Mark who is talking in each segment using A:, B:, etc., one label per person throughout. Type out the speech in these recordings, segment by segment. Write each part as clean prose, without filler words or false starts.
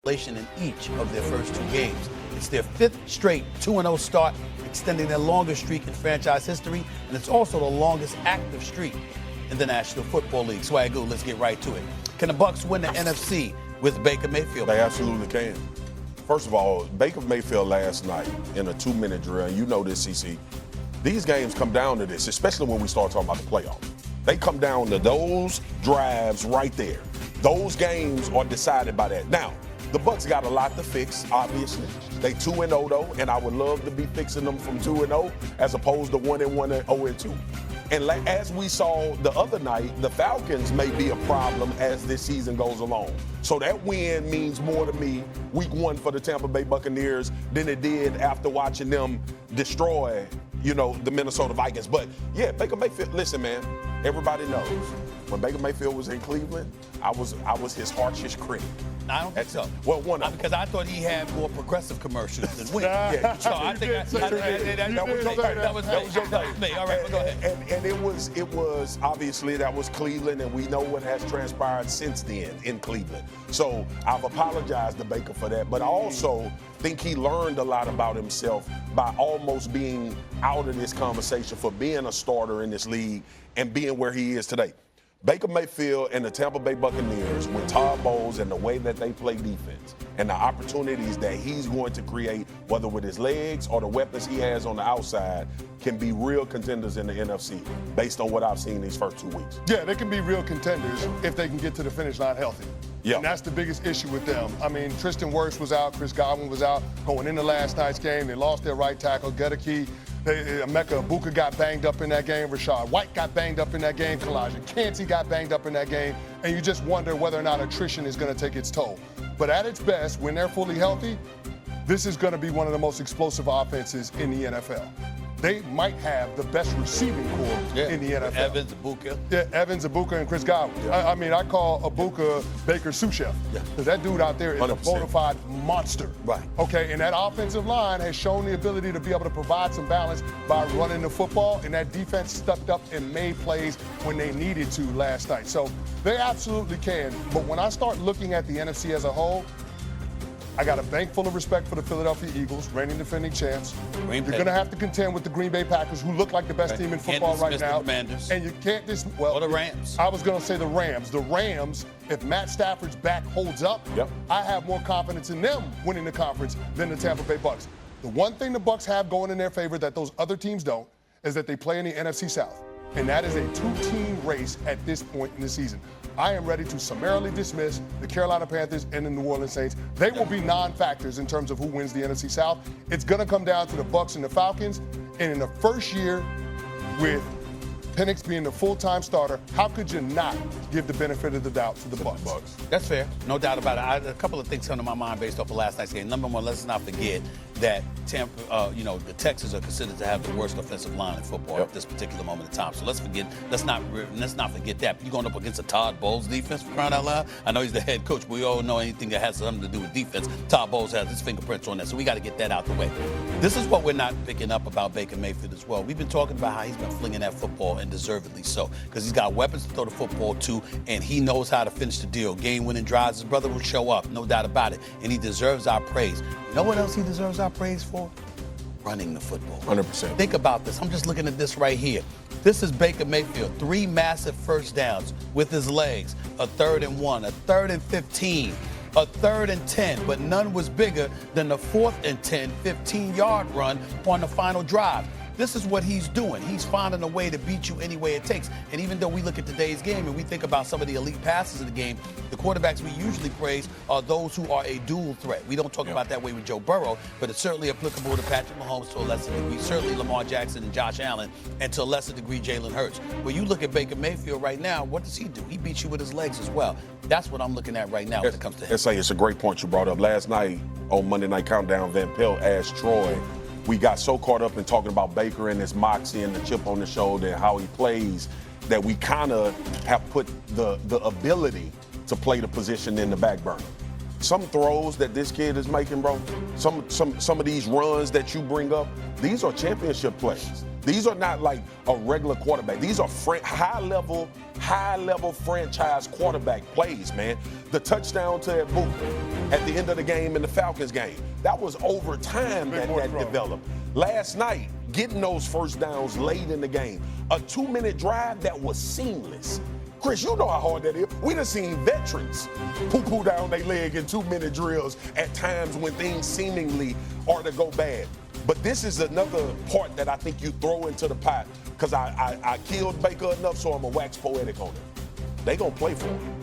A: in each of their first 2 games. It's their 5th straight 2-0 start, extending their longest streak in franchise history, and it's also the longest active streak in the National Football League. Swagoo, let's get right to it. Can the Bucs win the NFC with Baker Mayfield?
B: They absolutely can. First of all, Baker Mayfield last night in a 2-minute drill, and you know this, CC, these games come down to this, especially when we start talking about the playoffs. They come down to those drives right there. Those games are decided by that. Now, the Bucs got a lot to fix, obviously. They 2-0 though, and I would love to be fixing them from 2-0 as opposed to 1-1 and 0-2. And as we saw the other night, the Falcons may be a problem as this season goes along. So that win means more to me week 1 for the Tampa Bay Buccaneers than it did after watching them destroy, the Minnesota Vikings. But yeah, Baker Mayfield, listen, man, everybody knows when Baker Mayfield was in Cleveland, I was his harshest critic.
A: I don't think so.
B: Well, one of them.
A: Because I thought he had more progressive commercials than we.
B: Yeah,
A: so I think that was me. All right, go ahead.
B: And it was obviously that was Cleveland, and we know what has transpired since then in Cleveland. So I've apologized to Baker for that, but I also think he learned a lot about himself by almost being out of this conversation for being a starter in this league and being where he is today. Baker Mayfield and the Tampa Bay Buccaneers with Todd Bowles and the way that they play defense and the opportunities that he's going to create, whether with his legs or the weapons he has on the outside, can be real contenders in the NFC based on what I've seen these first 2 weeks.
C: Yeah, they can be real contenders if they can get to the finish line healthy.
B: Yeah.
C: And that's the biggest issue with them. I mean, Tristan Wirfs was out, Chris Godwin was out going into last night's game. They lost their right tackle, Redick. Emeka Egbuka got banged up in that game. Rashad White got banged up in that game. Kalijah Kancey got banged up in that game. And you just wonder whether or not attrition is going to take its toll. But at its best, when they're fully healthy, this is going to be one of the most explosive offenses in the NFL. They might have the best receiving corps in the NFL.
A: Evans, Egbuka.
C: Yeah, Evans, Egbuka, and Chris Godwin. Yeah. I mean, I call Egbuka Baker's sous chef. Because that dude out there is 100%. A bona fide monster.
B: Right.
C: Okay, and that offensive line has shown the ability to be able to provide some balance by running the football, and that defense stepped up and made plays when they needed to last night. So they absolutely can. But when I start looking at the NFC as a whole, I got a bank full of respect for the Philadelphia Eagles, reigning defending champs. You're going to have to contend with the Green Bay Packers, who look like the best team in football right now. And you can't
A: or the Rams.
C: I was going to say the Rams. The Rams, if Matt Stafford's back holds up, I have more confidence in them winning the conference than the Tampa Bay Bucs. The one thing the Bucs have going in their favor that those other teams don't is that they play in the NFC South. And that is a 2-team race at this point in the season. I am ready to summarily dismiss the Carolina Panthers and the New Orleans Saints. They will be non-factors in terms of who wins the NFC South. It's going to come down to the Bucs and the Falcons. And in the first year with Penix being the full-time starter, how could you not give the benefit of the doubt to the Bucs?
A: That's fair. No doubt about it. A couple of things come to my mind based off of last night's game. Number one, let's not forget that the Texans are considered to have the worst offensive line in football at this particular moment in time. So let's not forget that. You're going up against a Todd Bowles defense, for crying out loud. I know he's the head coach, but we all know anything that has something to do with defense, Todd Bowles has his fingerprints on that. So we got to get that out the way. This is what we're not picking up about Baker Mayfield as well. We've been talking about how he's been flinging that football, and deservedly so, because he's got weapons to throw the football to, and he knows how to finish the deal. Game-winning drives, his brother will show up, no doubt about it, and he deserves our praise. You know what else he deserves our praise for? Running the football.
B: 100%.
A: Think about this. I'm just looking at this right here. This is Baker Mayfield, 3 massive first downs with his legs, a 3rd and 1, a 3rd and 15, a 3rd and 10, but none was bigger than the 4th and 10, 15-yard run on the final drive. This is what he's doing. He's finding a way to beat you any way it takes. And even though we look at today's game and we think about some of the elite passes of the game, the quarterbacks we usually praise are those who are a dual threat. We don't talk about that way with Joe Burrow, but it's certainly applicable to Patrick Mahomes to a lesser degree, certainly Lamar Jackson and Josh Allen, and to a lesser degree Jalen Hurts. When you look at Baker Mayfield right now, what does he do? He beats you with his legs as well. That's what I'm looking at right now when it comes to him.
B: It's a great point you brought up. Last night on Monday Night Countdown, Van Pelt asked Troy, we got so caught up in talking about Baker and his moxie and the chip on the shoulder and how he plays that we kind of have put the ability to play the position in the back burner. Some throws that this kid is making, bro, some of these runs that you bring up, these are championship plays. These are not like a regular quarterback. These are high-level franchise quarterback plays, man. The touchdown to Booker at the end of the game in the Falcons game, that was over time that developed. Last night, getting those first downs late in the game, a 2-minute drive that was seamless. Chris, you know how hard that is. We done seen veterans poo-poo down their leg in 2-minute drills at times when things seemingly are to go bad. But this is another part that I think you throw into the pot because I killed Baker enough, so I'm going to wax poetic on it. They going to play for him.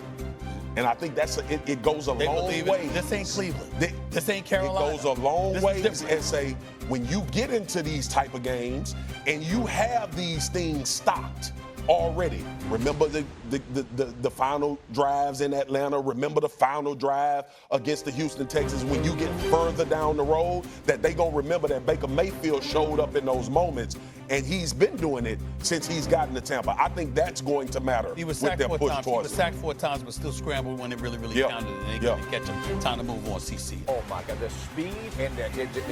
B: And I think it goes a long way.
A: This ain't Cleveland. This ain't Carolina.
B: It goes a long way and say, when you get into these type of games and you have these things stocked already, remember the final drives in Atlanta, remember the final drive against the Houston Texans, when you get further down the road, that they gonna remember that Baker Mayfield showed up in those moments, and he's been doing it since he's gotten to Tampa. I think that's going to matter.
A: He was sacked 4 times. He was sacked 4 times, but still scrambled when it really counted, and they couldn't catch him. Time to move on, CC.
D: Oh my God, the speed and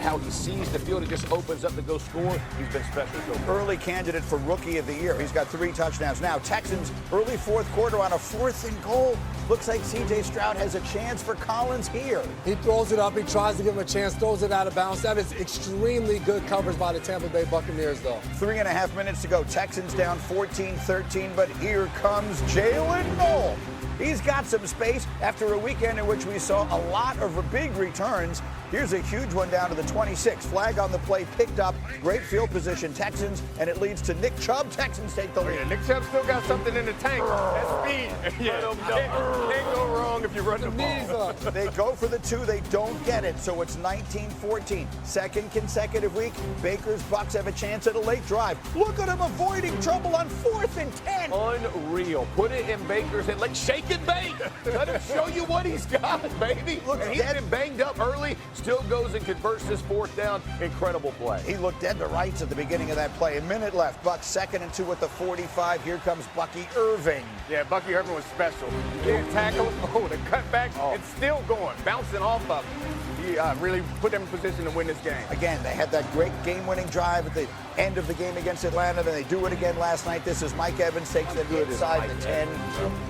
D: how he sees the field, it just opens up to go score. He's been special. So
E: early candidate for Rookie of the Year. He's got 3 touchdowns now. Texans early 4th quarter on a 4th and goal. Looks like C.J. Stroud has a chance for Collins here.
F: He throws it up. He tries to give him a chance, throws it out of bounds. That is extremely good coverage by the Tampa Bay Buccaneers, though.
E: 3.5 minutes to go. Texans down 14-13, but here comes Jalen Noel. He's got some space after a weekend in which we saw a lot of big returns. Here's a huge one down to the 26. Flag on the play, picked up. Great field position, Texans, and it leads to Nick Chubb. Texans take the lead.
G: Yeah, Nick Chubb still got something in the tank. That's speed. Yeah, can't go wrong if you run the ball.
E: They go for the 2. They don't get it, so it's 19-14. Second consecutive week. Baker's Bucks have a chance at a late drive. Look at him avoiding trouble on 4th and 10.
D: unreal. Put it in Baker's head. Like, shake and bake. Let him show you what he's got, baby. And he's been banged up early. Still goes and converts this 4th down. Incredible play.
E: He looked dead to rights at the beginning of that play. A minute left. Bucks 2nd and 2 at the 45. Here comes Bucky Irving.
G: Yeah, Bucky Irving was special. He didn't tackle. Oh, the cutback. It's still going. Bouncing off of him. He really put them in position to win this game.
E: Again, they had that great game-winning drive at the end of the game against Atlanta. Then they do it again last night. This is Mike Evans, takes them inside the 10.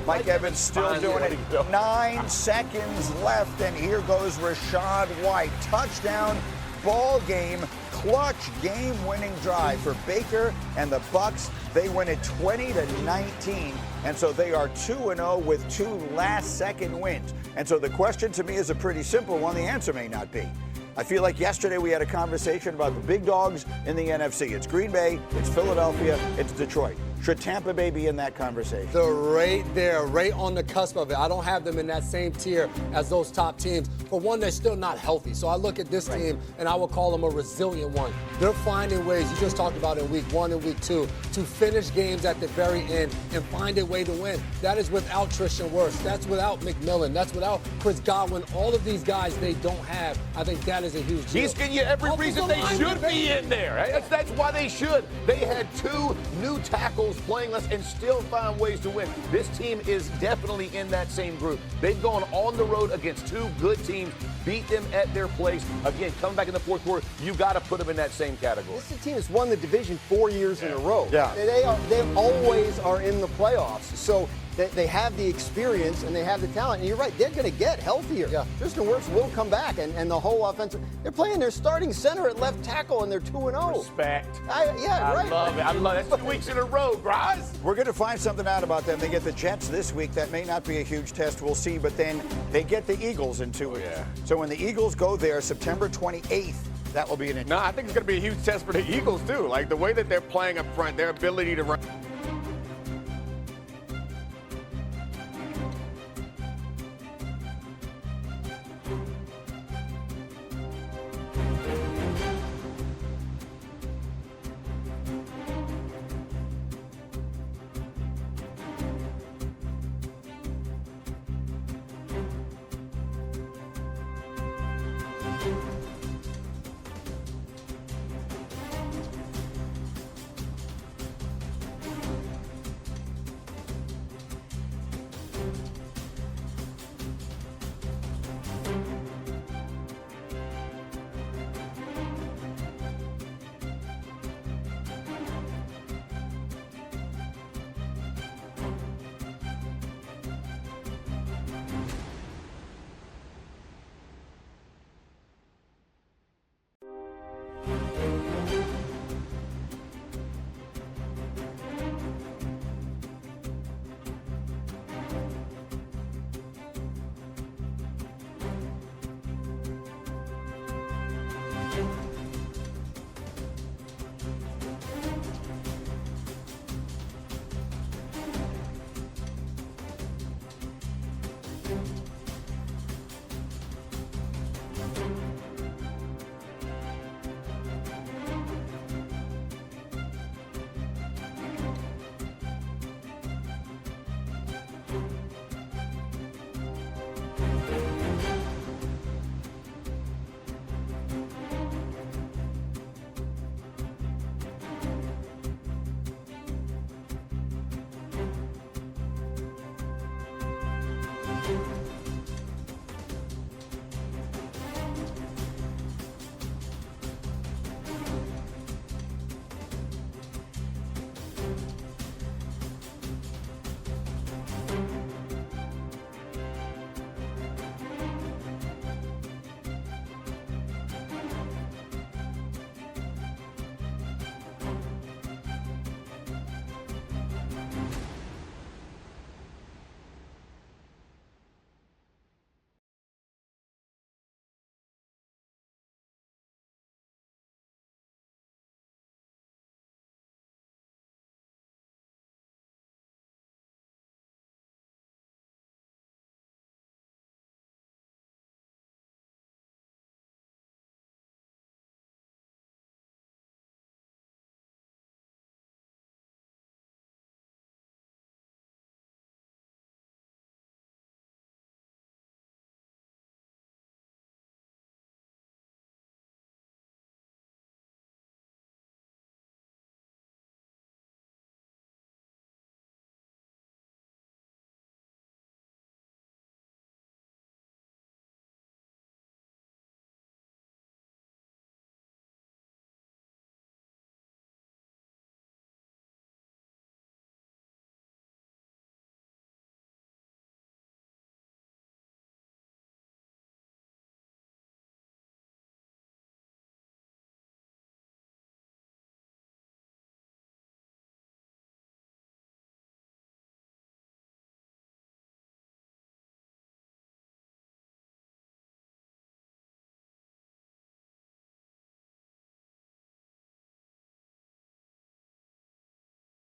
E: Mike Evans still doing it. 9 seconds left, and here goes Rachaad White. Touchdown, ball game, clutch game-winning drive for Baker and the Bucks. They win it 20-19, and so they are 2-0 with 2 last-second wins. And so the question to me is a pretty simple one. The answer may not be. I feel like yesterday we had a conversation about the big dogs in the NFC. It's Green Bay, it's Philadelphia, it's Detroit. Should Tampa Bay be in that conversation?
F: They're right there, right on the cusp of it. I don't have them in that same tier as those top teams. For one, they're still not healthy. So I look at this team, and I would call them a resilient one. They're finding ways, you just talked about in week 1 and week 2, to finish games at the very end and find a way to win. That is without Tristan Wirfs. That's without McMillan. That's without Chris Godwin. All of these guys they don't have. I think that is a huge deal.
D: He's giving you every reason they should be in there. That's why they should. They had 2 new tackles playing less and still find ways to win. This team is definitely in that same group. They've gone on the road against 2 good teams, beat them at their place. Again, coming back in the 4th quarter, you got to put them in that same category.
H: This team has won the division 4 years in a row.
E: Yeah.
H: They always are in the playoffs. So they have the experience and they have the talent. And you're right, they're going to get healthier. Yeah. Tristan Wirfs will come back, and the whole offensive. They're playing their starting center at left tackle, and they're 2-0.
D: Respect.
H: I
D: love it. I love it. That's 2 weeks in a row, guys.
E: We're going to find something out about them. They get the Jets this week. That may not be a huge test. We'll see. But then they get the Eagles in 2 weeks.
D: Yeah.
E: So when the Eagles go there, September 28th, that will be an.
G: No, I think it's going to be a huge test for the Eagles, too. Like, the way that they're playing up front, their ability to run.